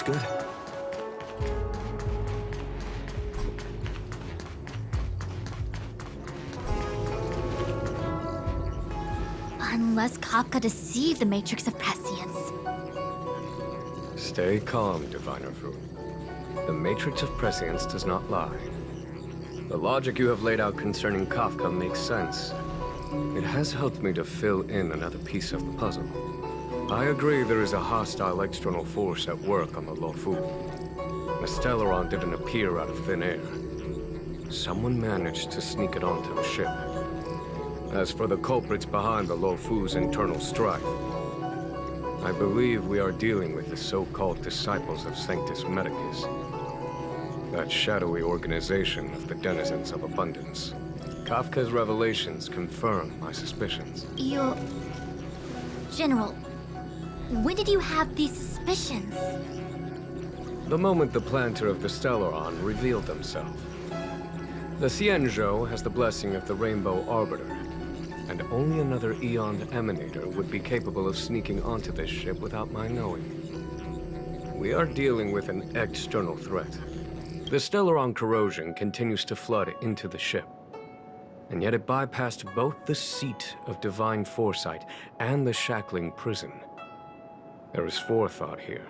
Looks good. Unless Kafka deceived the Matrix of Prescience. Stay calm, Diviner Fu. The Matrix of Prescience does not lie. The logic you have laid out concerning Kafka makes sense. It has helped me to fill in another piece of the puzzle. I agree there is a hostile external force at work on the Luofu. The Stellaron didn't appear out of thin air. Someone managed to sneak it onto the ship. As for the culprits behind the Luofu's internal strife, I believe we are dealing with the so-called disciples of Sanctus Medicus. That shadowy organization of the denizens of abundance. Kafka's revelations confirm my suspicions. General, when did you have these suspicions? The moment the planter of the Stellaron revealed themselves. The Xianzhou has the blessing of the Rainbow Arbiter, and only another Aeon Emanator would be capable of sneaking onto this ship without my knowing. We are dealing with an external threat. The Stellaron corrosion continues to flood into the ship, and yet it bypassed both the seat of divine foresight and the shackling prison. There is forethought here.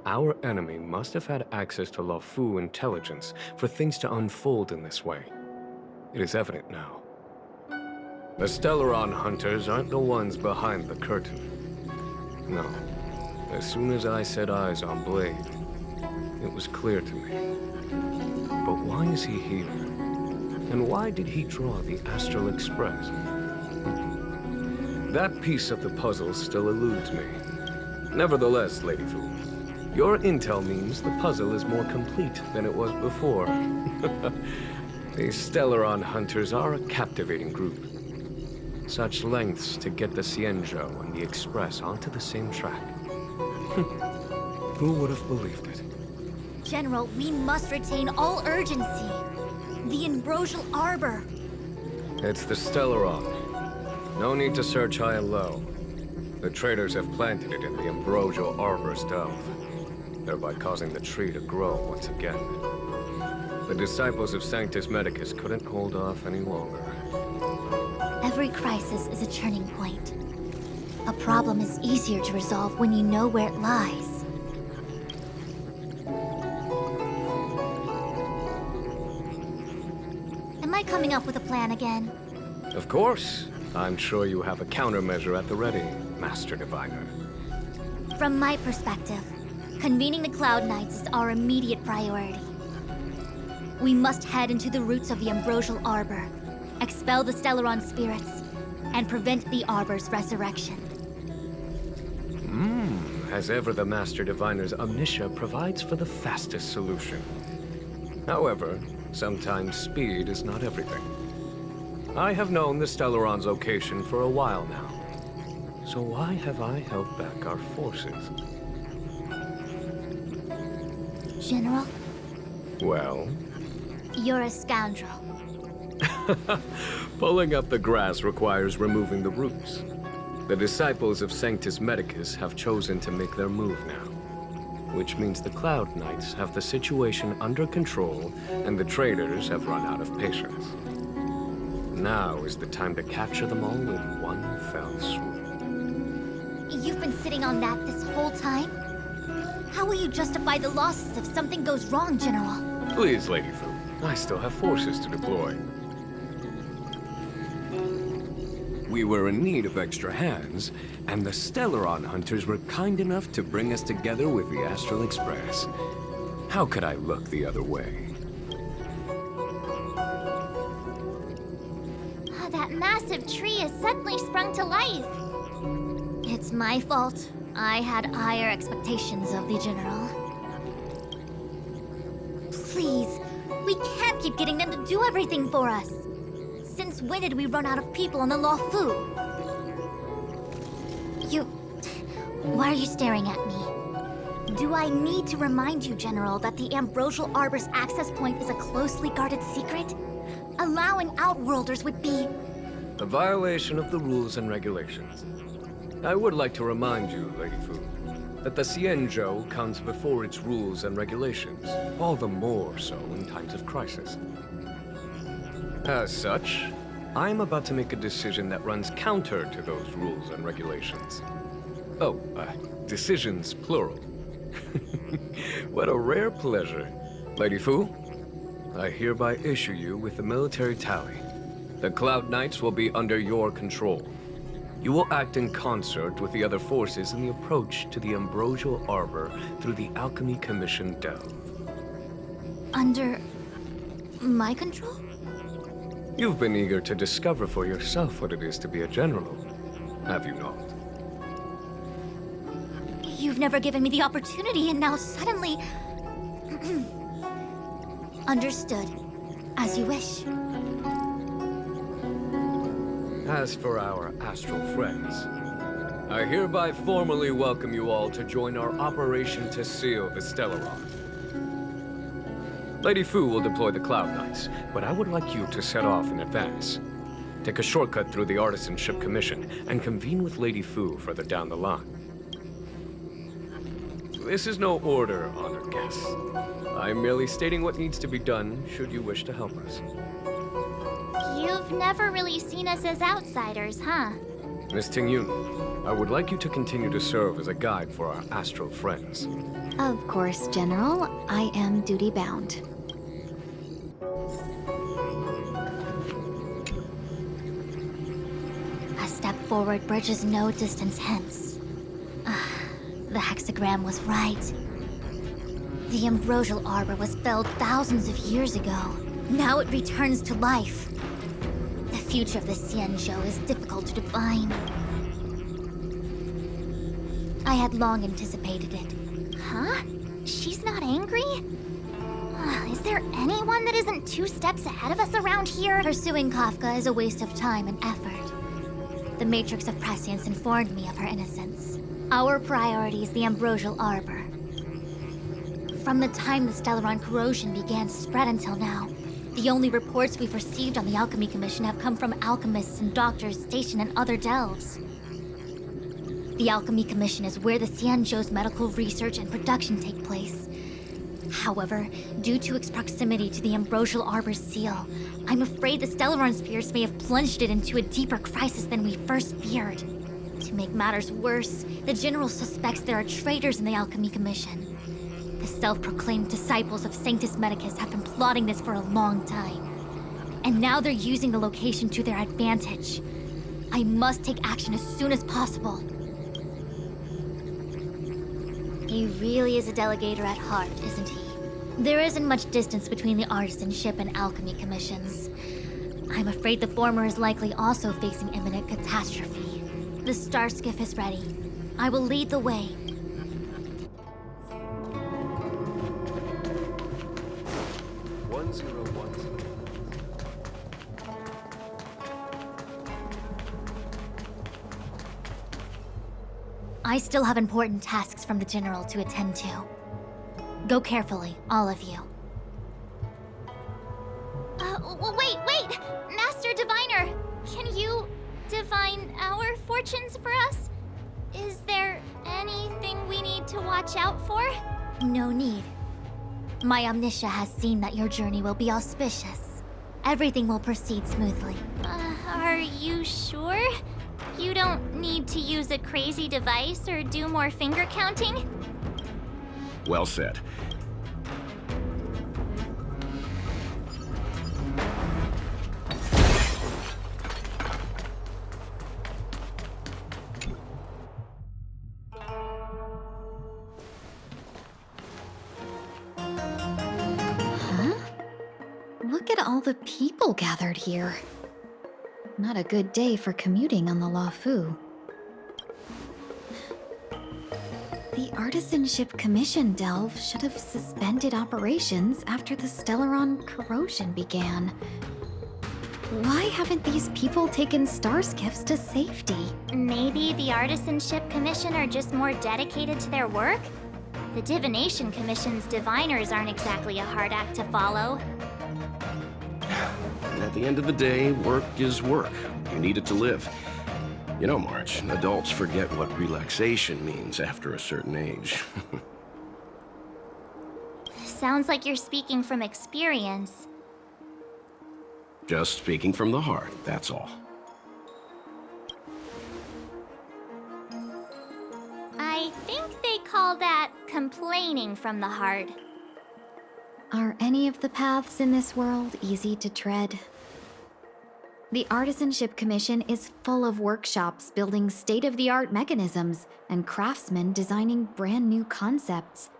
Our enemy must have had access to Luofu intelligence for things to unfold in this way. It is evident now. The Stellaron hunters aren't the ones behind the curtain. No. As soon as I set eyes on Blade, it was clear to me. But why is he here? And why did he draw the Astral Express? That piece of the puzzle still eludes me. Nevertheless, Lady Fu, your intel means the puzzle is more complete than it was before. These Stellaron hunters are a captivating group. Such lengths to get the Xianzhou and the Express onto the same track. Who would have believed it? General, we must retain all urgency. The Ambrosial Arbor. It's the Stellaron. No need to search high and low. The traders have planted it in the Ambrosial Arbor's dove, thereby causing the tree to grow once again. The disciples of Sanctus Medicus couldn't hold off any longer. Every crisis is a turning point. A problem is easier to resolve when you know where it lies. Am I coming up with a plan again? Of course. I'm sure you have a countermeasure at the ready, Master Diviner. From my perspective, convening the Cloud Knights is our immediate priority. We must head into the roots of the Ambrosial Arbor, expel the Stellaron spirits, and prevent the Arbor's resurrection. As ever, the Master Diviner's omniscia provides for the fastest solution. However, sometimes speed is not everything. I have known the Stellaron's location for a while now. So why have I held back our forces? General, Well? you're a scoundrel. Pulling up the grass requires removing the roots. The disciples of Sanctus Medicus have chosen to make their move now. Which means the Cloud Knights have the situation under control, and the traders have run out of patience. Now is the time to capture them all in one fell swoop. You've been sitting on that this whole time? How will you justify the losses if something goes wrong, General? Please, Lady Fu, I still have forces to deploy. We were in need of extra hands, and the Stellaron hunters were kind enough to bring us together with the Astral Express. How could I look the other way? That massive tree has suddenly sprung to life. It's my fault. I had higher expectations of the General. Please, we can't keep getting them to do everything for us. Since when did we run out of people on the Luofu? Why are you staring at me? Do I need to remind you, General, that the Ambrosial Arbor's access point is a closely guarded secret? Allowing Outworlders would be... A violation of the rules and regulations. I would like to remind you, Lady Fu, that the Xianzhou comes before its rules and regulations, all the more so in times of crisis. As such, I'm about to make a decision that runs counter to those rules and regulations. Oh, decisions plural. What a rare pleasure. Lady Fu, I hereby issue you with the military tally. The Cloud Knights will be under your control. You will act in concert with the other forces in the approach to the Ambrosial Arbor through the Alchemy Commission Delve. Under my control? You've been eager to discover for yourself what it is to be a general, have you not? You've never given me the opportunity, and now suddenly... Understood. As you wish. As for our astral friends, I hereby formally welcome you all to join our operation to seal the Stellaron. Lady Fu will deploy the Cloud Knights, but I would like you to set off in advance. Take a shortcut through the Artisanship Commission and convene with Lady Fu further down the line. This is no order, honored guests. I'm merely stating what needs to be done should you wish to help us. You've never really seen us as outsiders, huh? Miss Tingyun, I would like you to continue to serve as a guide for our astral friends. Of course, General. I am duty-bound. A step forward bridges no distance hence. The hexagram was right. The Ambrosial Arbor was felled thousands of years ago. Now it returns to life. The future of the Xianzhou is difficult to define. I had long anticipated it. Huh? She's not angry? Is there anyone that isn't 2 steps ahead of us around here? Pursuing Kafka is a waste of time and effort. The Matrix of Prescience informed me of her innocence. Our priority is the Ambrosial Arbor. From the time the Stellaron corrosion began to spread until now, the only reports we've received on the Alchemy Commission have come from alchemists and doctors stationed in other delves. The Alchemy Commission is where the Xianzhou's medical research and production take place. However, due to its proximity to the Ambrosial Arbor's seal, I'm afraid the Stellaron spheres may have plunged it into a deeper crisis than we first feared. To make matters worse, the General suspects there are traitors in the Alchemy Commission. The self-proclaimed disciples of Sanctus Medicus have been plotting this for a long time. And now they're using the location to their advantage. I must take action as soon as possible. He really is a delegator at heart, isn't he? There isn't much distance between the Artisanship and Alchemy Commissions. I'm afraid the former is likely also facing imminent catastrophe. The star skiff is ready. I will lead the way. I still have important tasks from the General to attend to. Go carefully, all of you. Wait! Master Diviner! Can you divine our fortunes for us? Is there anything we need to watch out for? No need. My Omniscia has seen that your journey will be auspicious. Everything will proceed smoothly. Are you sure? You don't need to use a crazy device or do more finger counting? Well said. Look at all the people gathered here. Not a good day for commuting on the Luofu. The Artisanship Commission delve should have suspended operations after the Stellaron corrosion began. Why haven't these people taken star skiffs to safety? Maybe the Artisanship Commission are just more dedicated to their work? The Divination Commission's diviners aren't exactly a hard act to follow. At the end of the day, work is work. You need it to live. You know, March, adults forget what relaxation means after a certain age. Sounds like you're speaking from experience. Just speaking from the heart, that's all. I think they call that complaining from the heart. Are any of the paths in this world easy to tread? The Artisanship Commission is full of workshops building state-of-the-art mechanisms and craftsmen designing brand new concepts.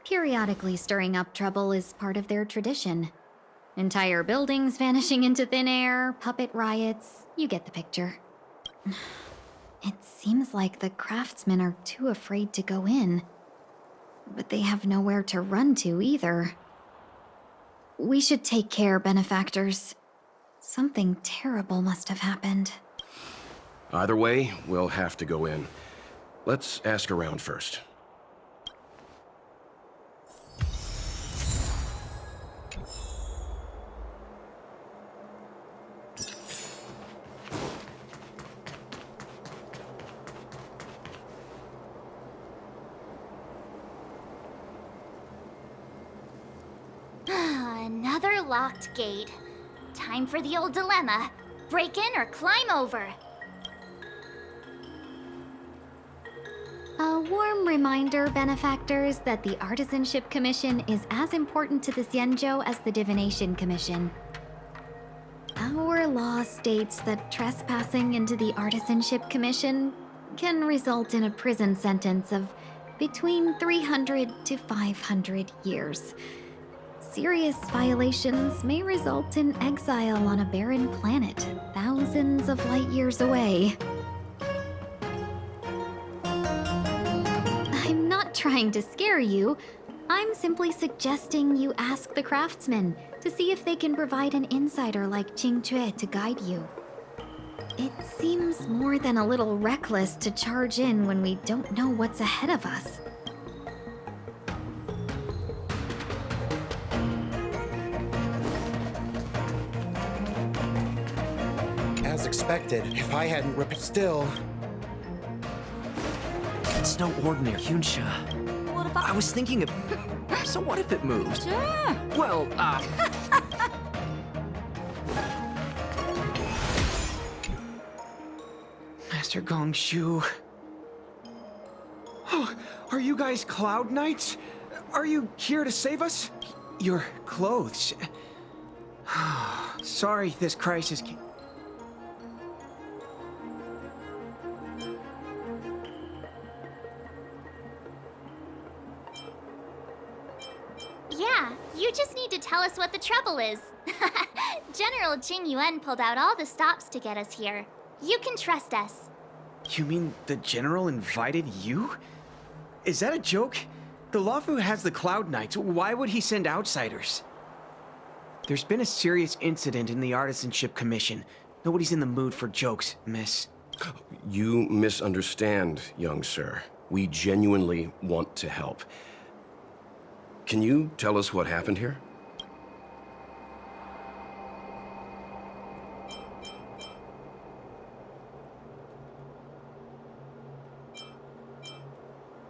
Periodically stirring up trouble is part of their tradition. Entire buildings vanishing into thin air, puppet riots, you get the picture. It seems like the craftsmen are too afraid to go in. But they have nowhere to run to either. We should take care, benefactors. Something terrible must have happened. Either way, we'll have to go in. Let's ask around first. Another locked gate. Time for the old dilemma. Break in or climb over. A warm reminder, benefactors, that the Artisanship Commission is as important to the Xianzhou as the Divination Commission. Our law states that trespassing into the Artisanship Commission can result in a prison sentence of between 300 to 500 years. Serious violations may result in exile on a barren planet, thousands of light years away. I'm not trying to scare you. I'm simply suggesting you ask the craftsmen to see if they can provide an insider like Qing Cue to guide you. It seems more than a little reckless to charge in when we don't know what's ahead of us. As expected, if I hadn't ripped still. It's no ordinary Yunsha. What if I was thinking of... So what if it moves? Sure. Well, Master Gongshu. Oh, are you guys Cloud Knights? Are you here to save us? Your clothes. Sorry this crisis came. Yeah, you just need to tell us what the trouble is. General Jing Yuan pulled out all the stops to get us here. You can trust us. You mean the General invited you? Is that a joke? The Luofu has the Cloud Knights. Why would he send outsiders? There's been a serious incident in the Artisanship Commission. Nobody's in the mood for jokes, miss. You misunderstand, young sir. We genuinely want to help. Can you tell us what happened here?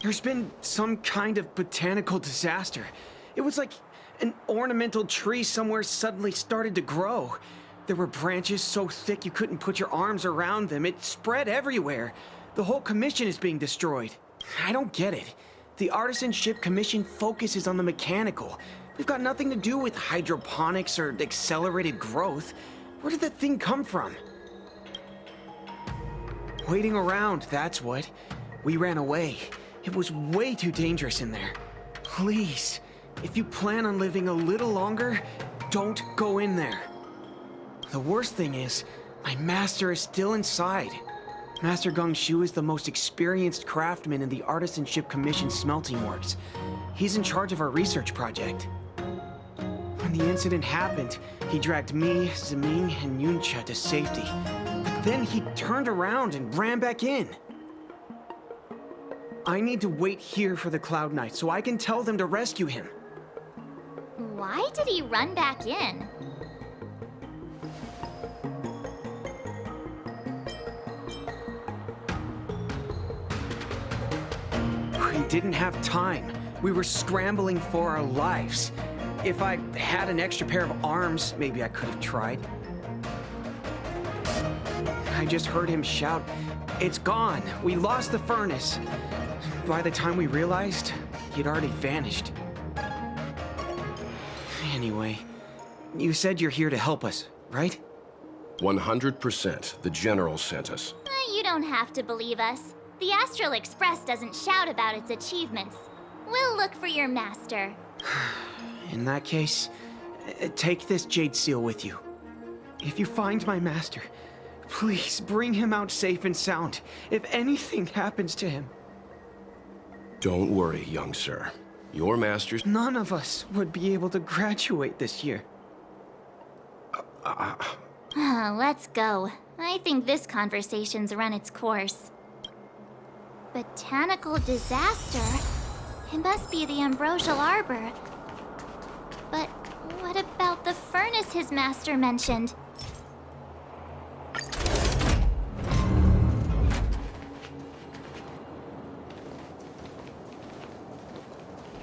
There's been some kind of botanical disaster. It was like an ornamental tree somewhere suddenly started to grow. There were branches so thick you couldn't put your arms around them. It spread everywhere. The whole commission is being destroyed. I don't get it. The Artisanship Commission focuses on the mechanical. We've got nothing to do with hydroponics or accelerated growth. Where did that thing come from? Waiting around, that's what. We ran away. It was way too dangerous in there. Please, if you plan on living a little longer, don't go in there. The worst thing is, my master is still inside. Master Gongshu is the most experienced craftsman in the Artisanship Commission smelting works. He's in charge of our research project. When the incident happened, he dragged me, Zeming, and Yuncha to safety. But then he turned around and ran back in. I need to wait here for the Cloud Knight so I can tell them to rescue him. Why did he run back in? didn't have time. We were scrambling for our lives. If I had an extra pair of arms, maybe I could have tried. I just heard him shout, "It's gone! We lost the furnace!" By the time we realized, he'd already vanished. Anyway, you said you're here to help us, right? 100%. The General sent us. You don't have to believe us. The Astral Express doesn't shout about its achievements. We'll look for your master. In that case, take this jade seal with you. If you find my master, please bring him out safe and sound. If anything happens to him. Don't worry, young sir. Your master's... None of us would be able to graduate this year. Let's go. I think this conversation's run its course. Botanical disaster? It must be the Ambrosial Arbor. But what about the furnace his master mentioned?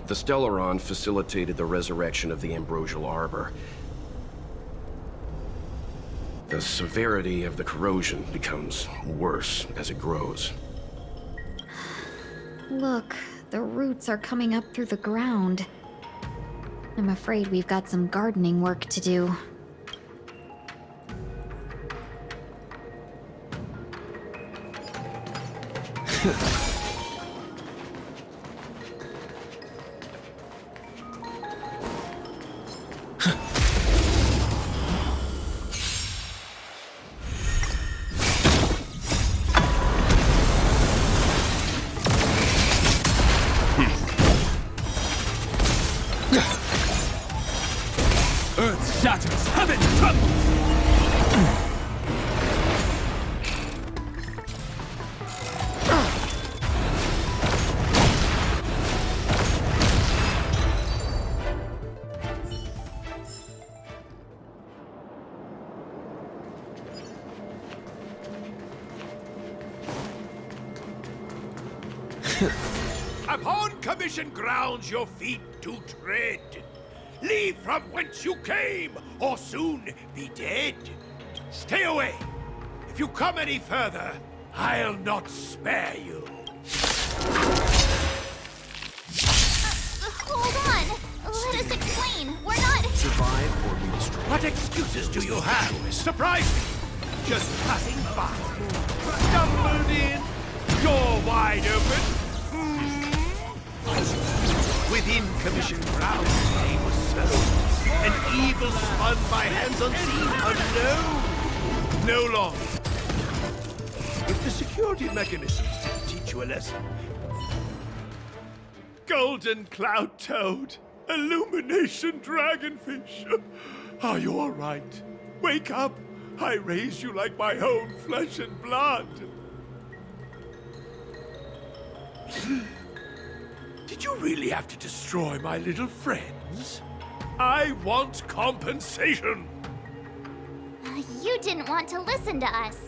The Stellaron facilitated the resurrection of the Ambrosial Arbor. The severity of the corrosion becomes worse as it grows. Look, the roots are coming up through the ground. I'm afraid we've got some gardening work to do. Earth shatters, heaven trembles! Upon commission grounds your feet do tread. Leave from whence you came, or soon be dead. Stay away. If you come any further, I'll not spare you. Hold on! Let us explain. We're not... Survive or be destroyed. What excuses do you have? Surprise me. Just passing by. Stumbled in. Door wide open. Within commission grounds, they were sown. An evil spun by hands unseen, unknown. No longer. If the security mechanisms teach you a lesson. Golden cloud toad. Illumination dragonfish. Are you all right? Wake up. I raise you like my own flesh and blood. Did you really have to destroy my little friends? I want compensation! You didn't want to listen to us.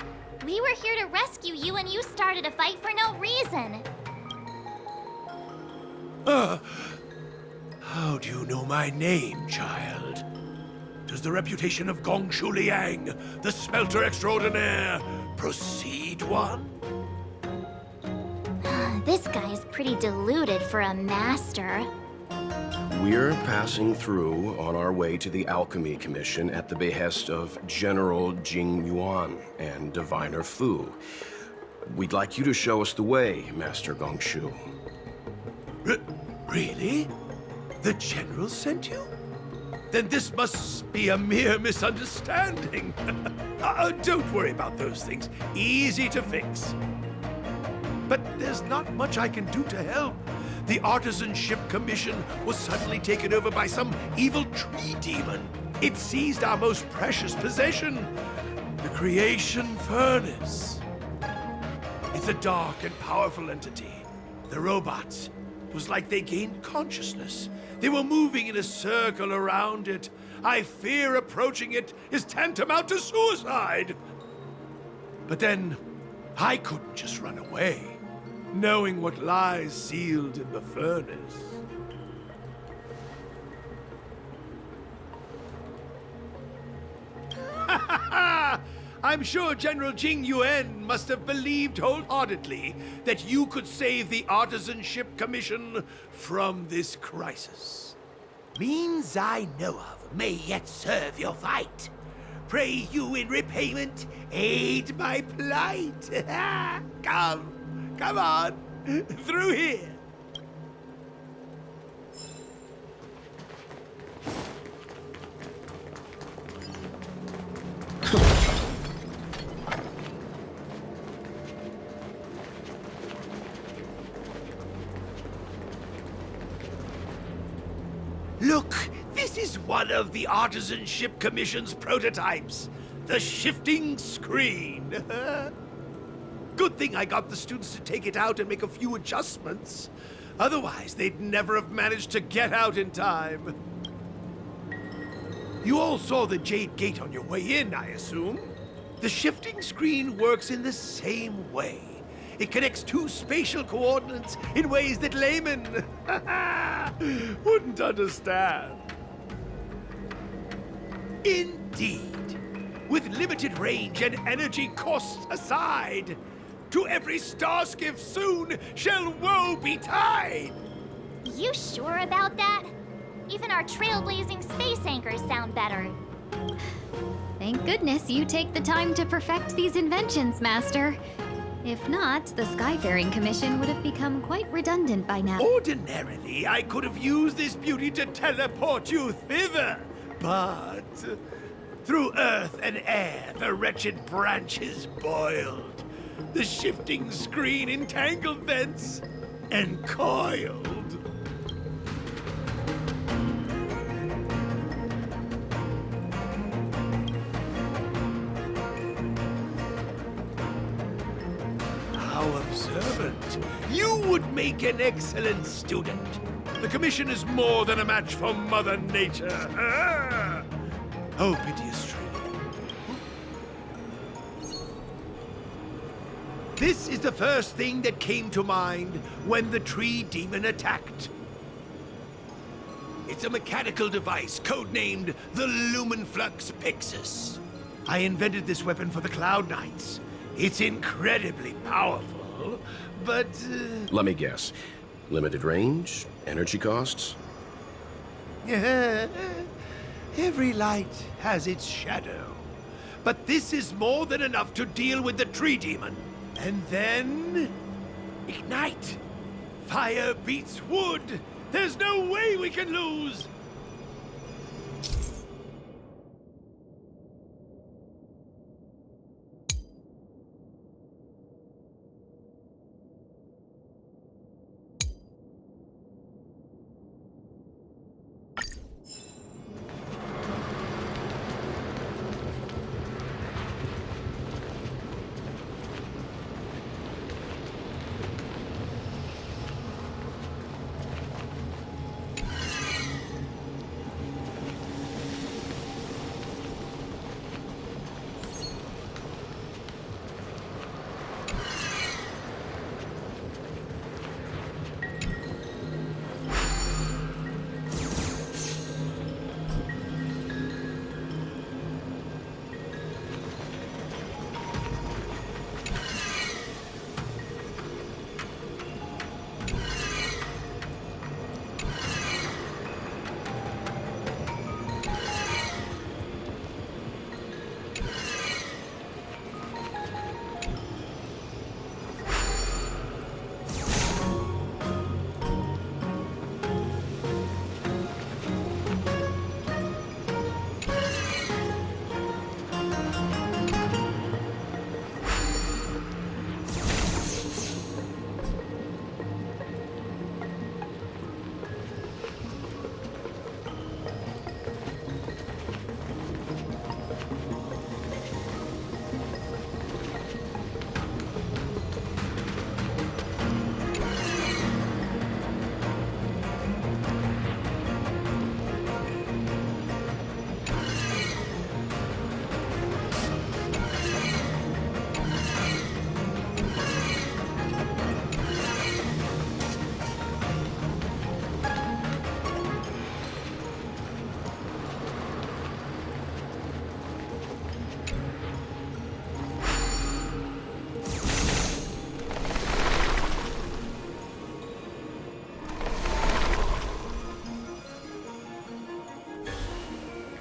We were here to rescue you and you started a fight for no reason. How do you know my name, child? Does the reputation of Gongshu Liang, the smelter extraordinaire, precede one? This guy's pretty deluded for a master. We're passing through on our way to the Alchemy Commission at the behest of General Jing Yuan and Diviner Fu. We'd like you to show us the way, Master Gongshu. Really? The General sent you? Then this must be a mere misunderstanding. Don't worry about those things. Easy to fix. But there's not much I can do to help. The Artisanship Commission was suddenly taken over by some evil tree demon. It seized our most precious possession, the Creation Furnace. It's a dark and powerful entity. The robots, it was like they gained consciousness. They were moving in a circle around it. I fear approaching it is tantamount to suicide. But then, I couldn't just run away. knowing what lies sealed in the furnace. I'm sure General Jing Yuan must have believed wholeheartedly that you could save the Artisanship Commission from this crisis. Means I know of may yet serve your fight. Pray you in repayment aid my plight. Come on, through here. Look, this is one of the Artisanship Commission's prototypes. The shifting screen. Good thing I got the students to take it out and make a few adjustments. Otherwise, they'd never have managed to get out in time. You all saw the Jade Gate on your way in, I assume? The shifting screen works in the same way. It connects two spatial coordinates in ways that laymen wouldn't understand. Indeed. With limited range and energy costs aside, to every star skiff soon shall woe betide! You sure about that? Even our trailblazing space anchors sound better. Thank goodness you take the time to perfect these inventions, Master. If not, the Skyfaring Commission would have become quite redundant by now. Ordinarily, I could have used this beauty to teleport you thither, but through earth and air, the wretched branches boiled. The shifting screen entangled thence and coiled. How observant. You would make an excellent student. The Commission is more than a match for Mother Nature. Oh, piteous tree. This is the first thing that came to mind when the tree demon attacked. It's a mechanical device codenamed the Lumenflux Pixis. I invented this weapon for the Cloud Knights. It's incredibly powerful, but... Let me guess. Limited range? Energy costs? Every light has its shadow. But this is more than enough to deal with the tree demon. And then... ignite! Fire beats wood! There's no way we can lose!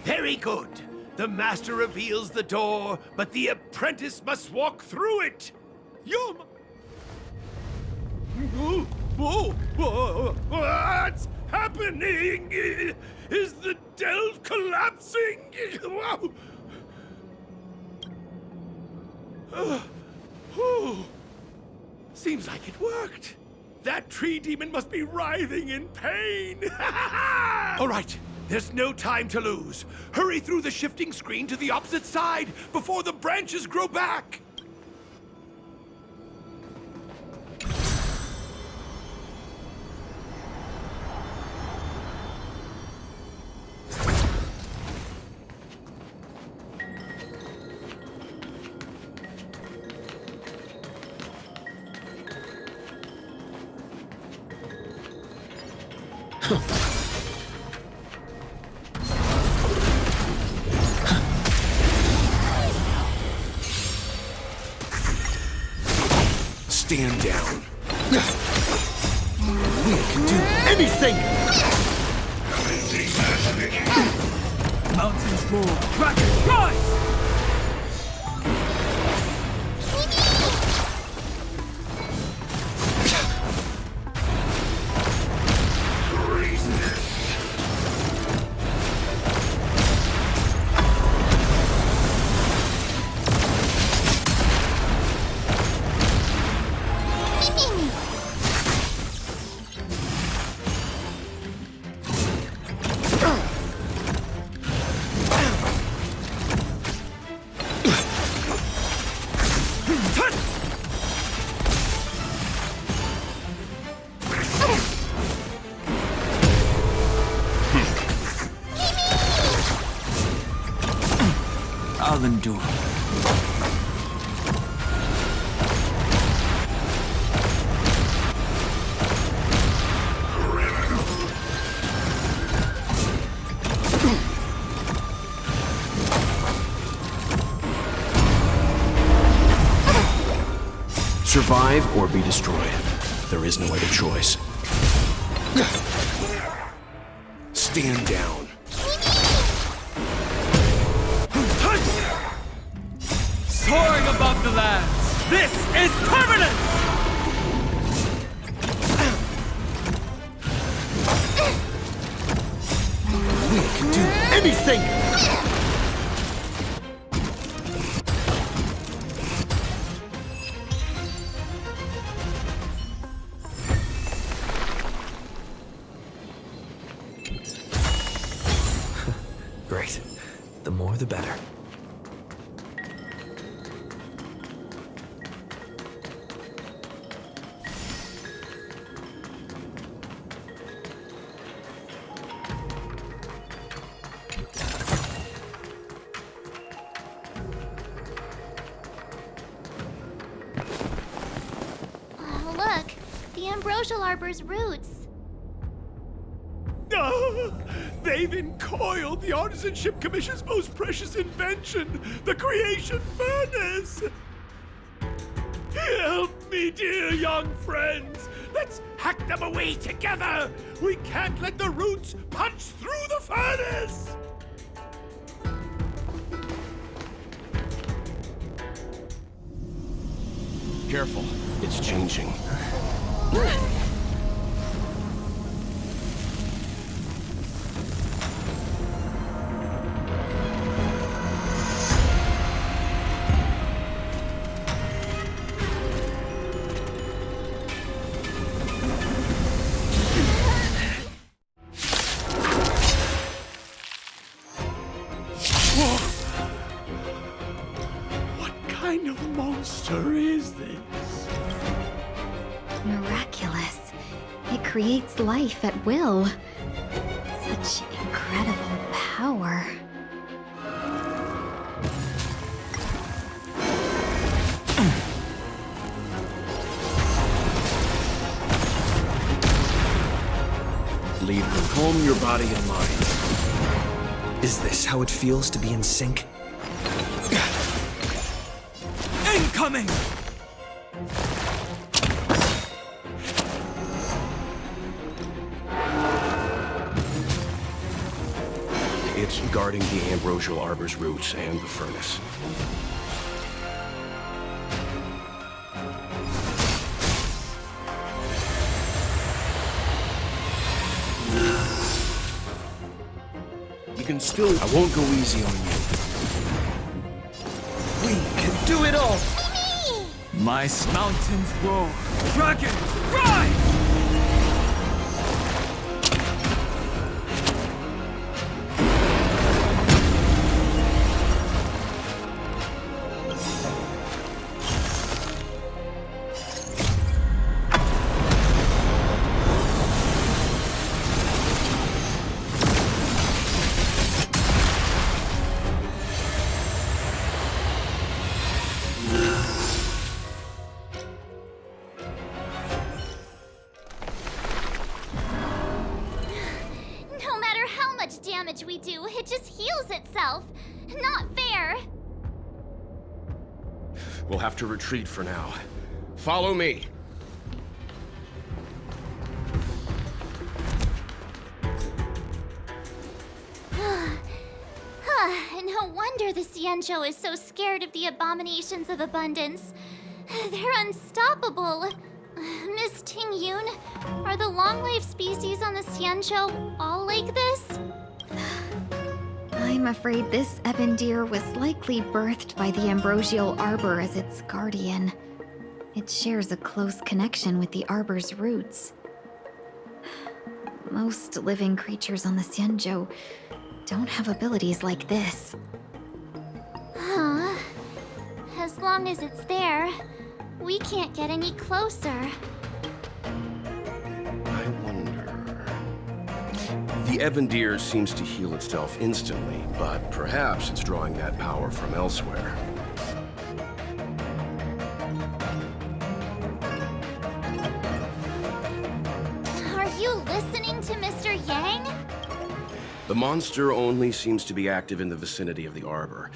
Very good. The master reveals the door, but the apprentice must walk through it. You're... What's happening? Is the delve collapsing? Seems like it worked. That tree demon must be writhing in pain. All right, there's no time to lose. Hurry through the shifting screen to the opposite side before the branches grow back. Stand down. We can do anything! Mountains roar, rockets rise! I'll endure. Survive or be destroyed. There is no other choice. Stand down. Soaring above the lands, this is permanent! We can do anything! Great. The more the better. Oh, look, the ambrosial arbor's roots. They've encoiled the Artisanship Commission's most precious invention, the creation furnace! Help me, dear young friends! Let's hack them away together! We can't let the roots punch through the furnace! Careful, it's changing. What kind of monster is this? Miraculous. It creates life at will. Such incredible power. Lead them. Calm your body and mind. Is this how it feels to be in sync? Incoming! It's guarding the ambrosial arbor's roots and the furnace. You can still... I won't go easy on you. We can do it all! My mountains roar. Dragons, rise! No matter how much damage we do, it just heals itself. Not fair. We'll have to retreat for now. Follow me. No wonder the Xianzhou is so scared of the abominations of abundance. They're unstoppable. Miss Ting Yun, are the long-lived species on the Xianzhou all like this? I'm afraid this ebon deer was likely birthed by the ambrosial arbor as its guardian. It shares a close connection with the arbor's roots. Most living creatures on the Xianzhou don't have abilities like this. Huh. As long as it's there, we can't get any closer. I wonder... The ebon deer seems to heal itself instantly, but perhaps it's drawing that power from elsewhere. Are you listening to Mr. Yang? The monster only seems to be active in the vicinity of the arbor.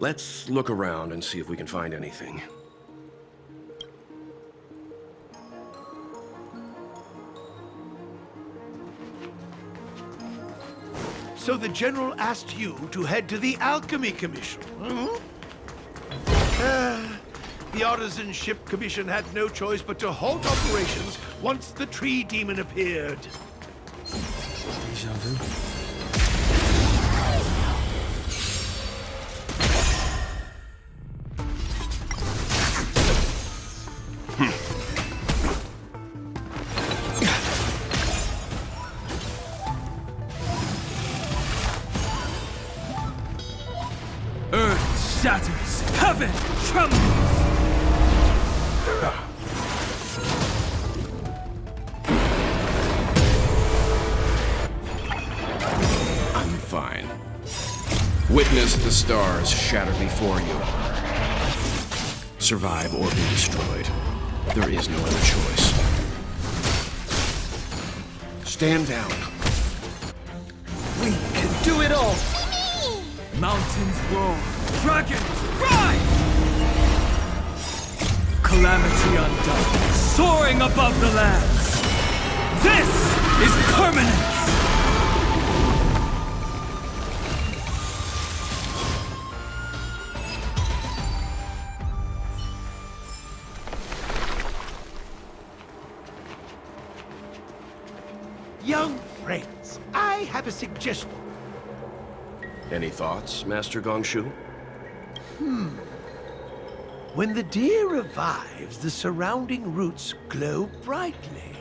Let's look around and see if we can find anything. So the General asked you to head to the Alchemy Commission, hmm? The Artisanship Commission had no choice but to halt operations once the tree demon appeared. Deja vu. Earth shatters, heaven trembles! I'm fine. Witness the stars shatter before you. Survive or be destroyed. There is no other choice. Stand down. We can do it all! Mountains roar, dragons rise! Calamity undone, soaring above the lands. This is permanence! Young friends, I have a suggestion. Any thoughts, Master Gongshu? When the deer revives, the surrounding roots glow brightly.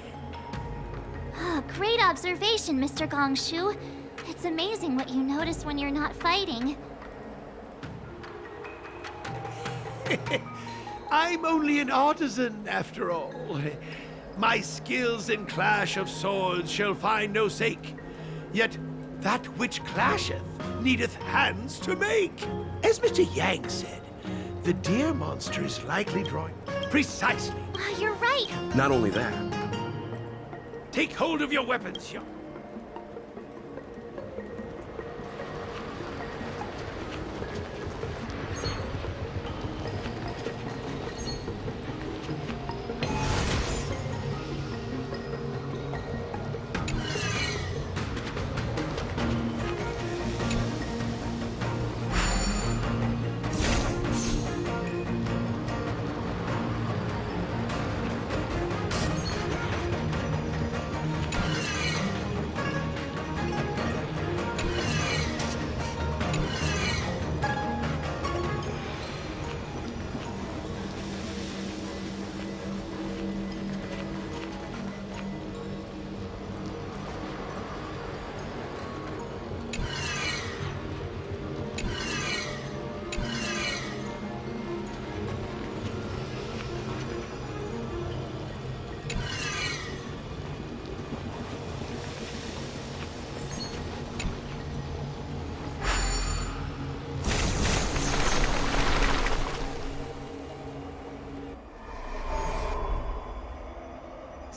Great observation, Mr. Gongshu. It's amazing what you notice when you're not fighting. I'm only an artisan, after all. My skills in clash of swords shall find no sake. Yet that which clasheth needeth hands to make. As Mr. Yang said, the deer monster is likely drawing precisely. You're right. Not only that, Take hold of your weapons, young.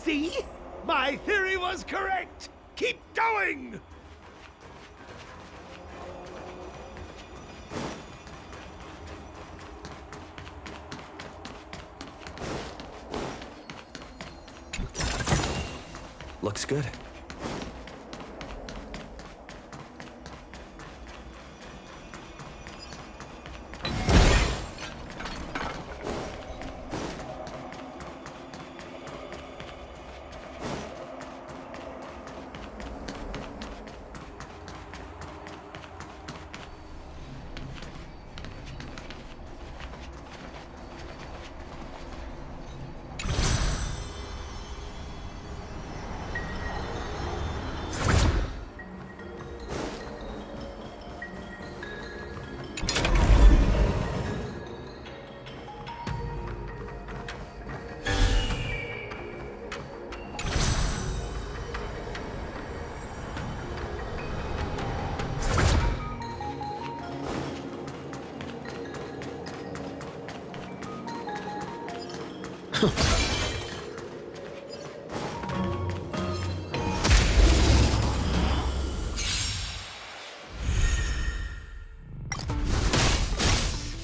See? My theory was correct! Keep going! Looks good.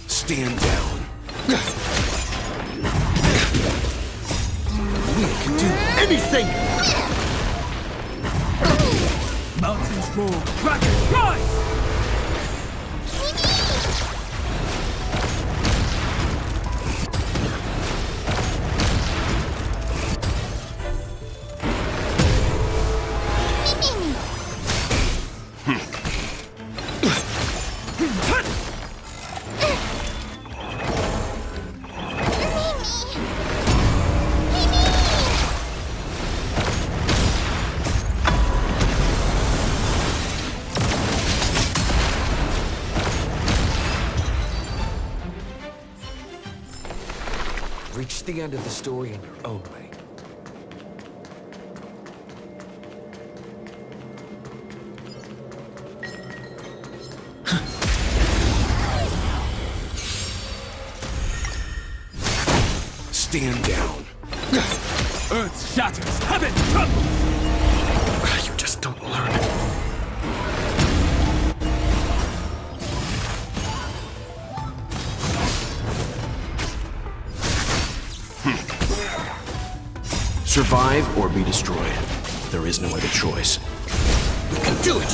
Stand down. We can do anything! Mountains roar, dragons rise! Reach the end of the story in your own way. Stand down. Earth shatters, heaven trembles! You just don't learn. Survive or be destroyed. There is no other choice. We can do it!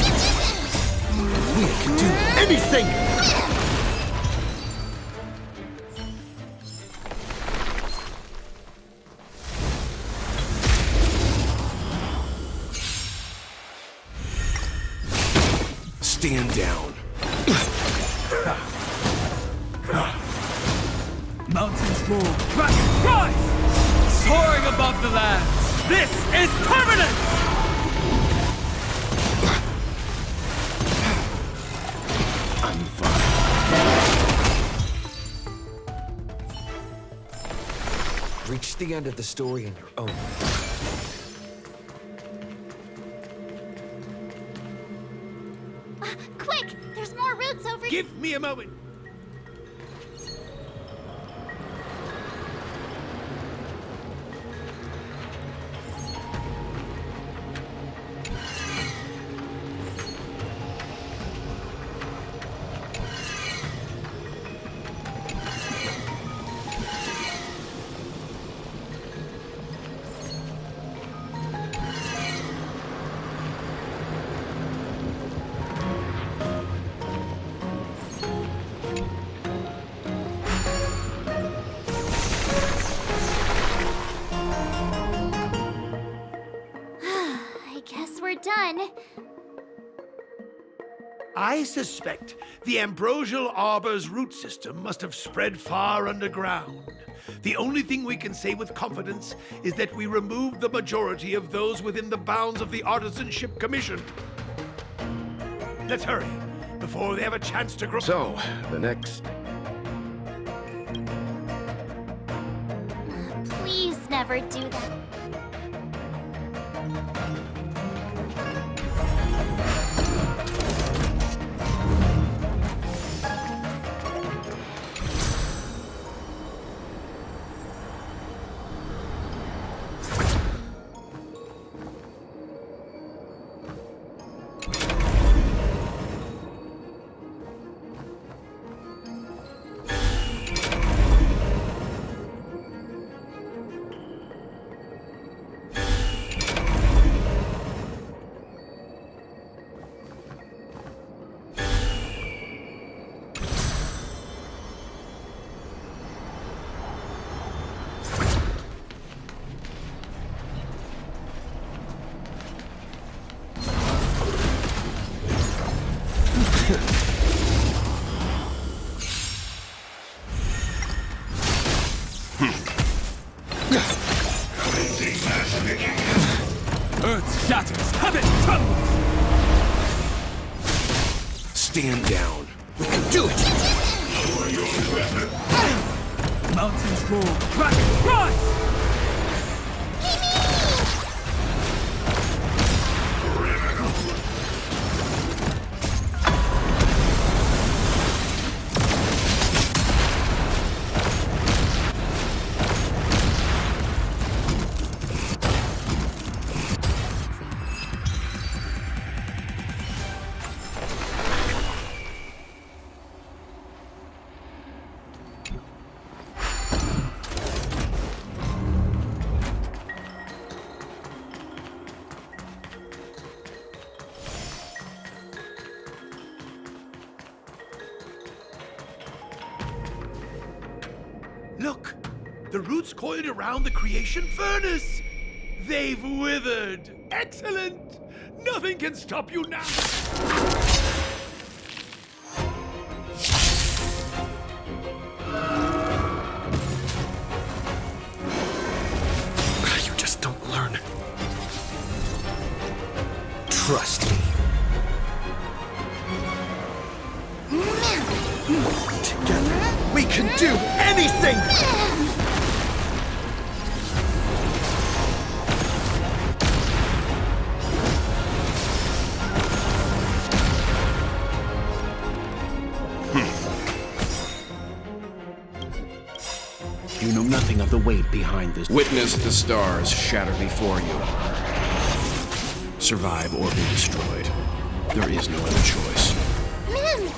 We can do anything! Stand down. Mountains roar, dragons rise! Soaring above the lands, this is permanent! I'm fine. Reach the end of the story in your own way. Quick! There's more routes over. Give me a moment. Done. I suspect the Ambrosial Arbor's root system must have spread far underground. The only thing we can say with confidence is that we removed the majority of those within the bounds of the Artisanship Commission. Let's hurry, before they have a chance to grow. So, the next... Please never do that. Stand down. We can do it! Mountains roar. Dragon, rise! Look! The roots coiled around the creation furnace! They've withered! Excellent! Nothing can stop you now! You just don't learn. Trust me. Together, we can do anything! You know nothing of the weight behind this. Witness the stars shatter before you. Survive or be destroyed. There is no other choice. Me!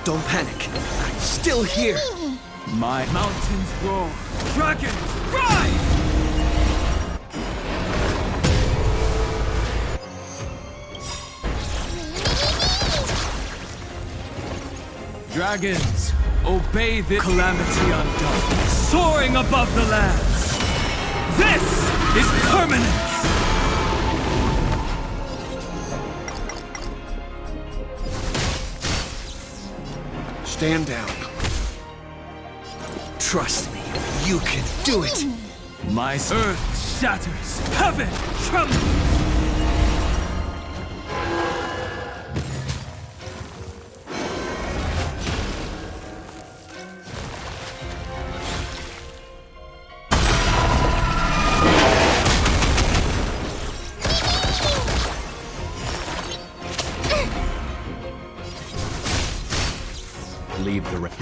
Don't panic. I'm still here. My mountains roar. Dragon, rise! Dragons, obey the calamity undone, soaring above the lands. This is permanence! Stand down. Trust me, you can do it. My earth shatters, heaven trembles! Leave the rest.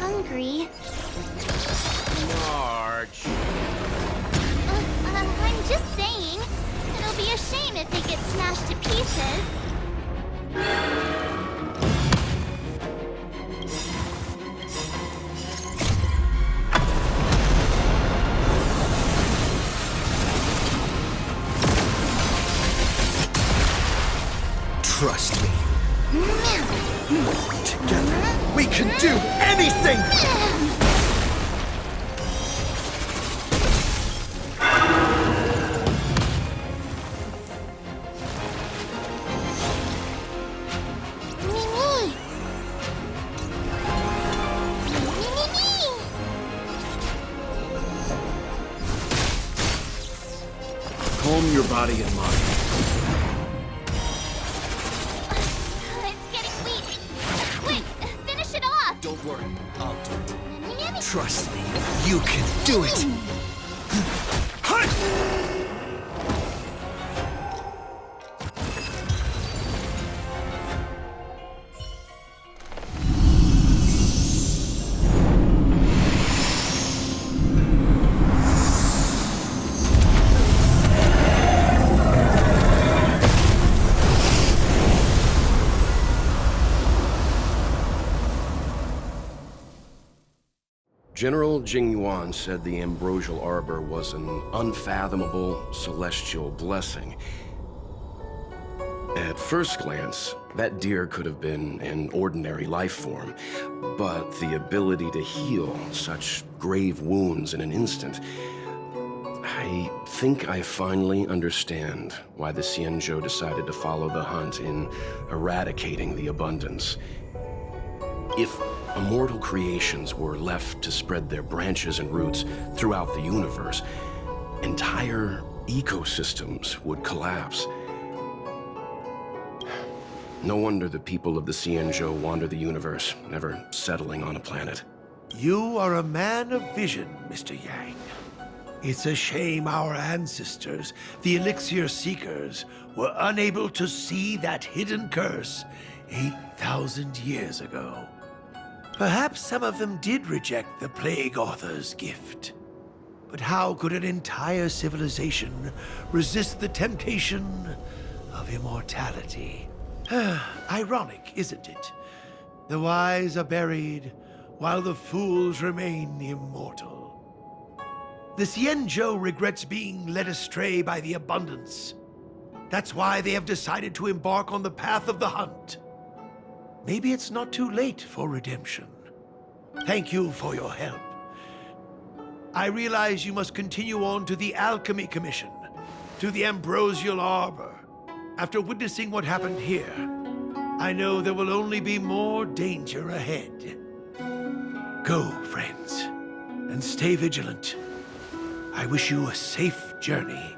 Hungry. March. I'm just saying. It'll be a shame if they get smashed to pieces. Trust me. Together, we can do anything! Calm your body and mind. It's getting weak. Quick, finish it off. Don't worry, I'll do it. Trust me, you can do it! General Jingyuan said the Ambrosial Arbor was an unfathomable celestial blessing. At first glance, that deer could have been an ordinary life form, but the ability to heal such grave wounds in an instant... I think I finally understand why the Xianzhou decided to follow the hunt in eradicating the abundance. If immortal creations were left to spread their branches and roots throughout the universe, entire ecosystems would collapse. No wonder the people of the Xianzhou wander the universe, never settling on a planet. You are a man of vision, Mr. Yang. It's a shame our ancestors, the Elixir Seekers, were unable to see that hidden curse 8,000 years ago. Perhaps some of them did reject the Plague Author's gift. But how could an entire civilization resist the temptation of immortality? Ironic, isn't it? The wise are buried, while the fools remain immortal. The Xianzhou regrets being led astray by the abundance. That's why they have decided to embark on the path of the hunt. Maybe it's not too late for redemption. Thank you for your help. I realize you must continue on to the Alchemy Commission, to the Ambrosial Arbor. After witnessing what happened here, I know there will only be more danger ahead. Go, friends, and stay vigilant. I wish you a safe journey.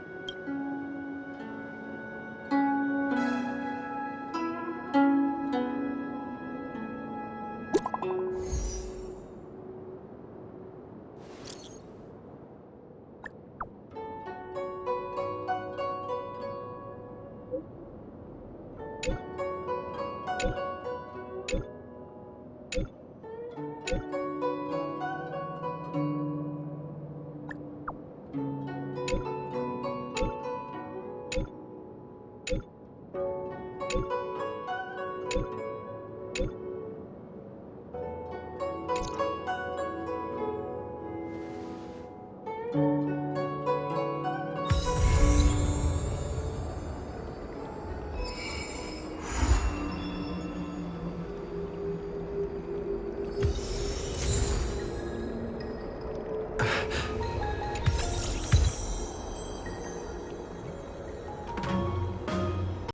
you